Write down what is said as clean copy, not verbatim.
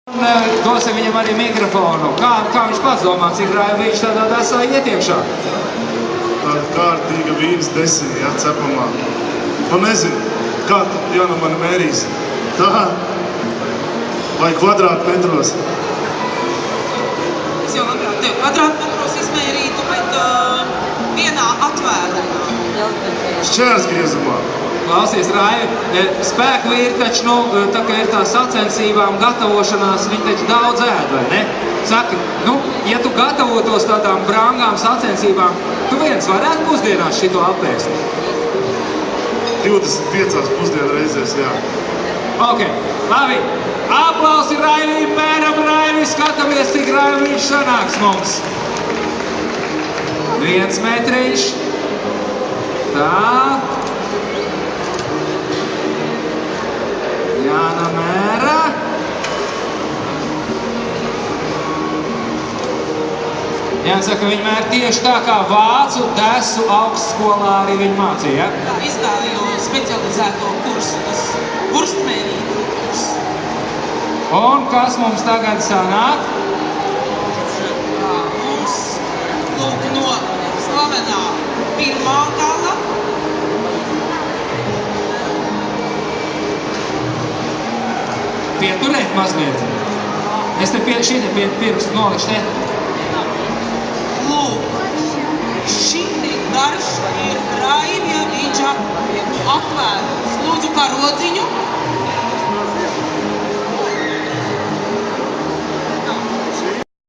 Dosim viņam arī mikrofonu. Kā viņš pats domā, cik raivi viņš tādā dasā iet iekšā? Tāda kārtīga vīnas desija, cepamā. Nu nezinu, kā tu, Jana, mani mērīs. Tā? Vai kvadrātmetros? Es jau labprāt tev kvadrātmetros izmērītu, bet vienā atvērumā. Šķērsgriezumā. Klausies, Raivi, spēku vīri taču, tā kā ir tā sacensībām gatavošanās, viņi taču daudz ēd, vai ne? Saki, ja tu gatavotos tādām brangām sacensībām, tu viens varētu pusdienās šito apēst? 25 pusdienu reizēs, jā. Ok, labi. Aplausi Raivī, mēram Raivi, skatāmies, cik Raivi viņš sanāks mums. 1 metriņš. Tā. Jāna mēra. Jāsaka, viņi mēra tieši tā, kā vācu desu augstskolā arī viņi mācīja, ja? Tā izvēlējos specializēto kursu, tas vurstmērību kurs. Un kas mums tagad sanāk? Mums lūk no slavenā pirmā gala. Pieturēt mazliet. Es te šī pirkstu nolikšu te. Lūk, šī garš ir Raivja Viģa atvērums. Lūdzu karodziņu.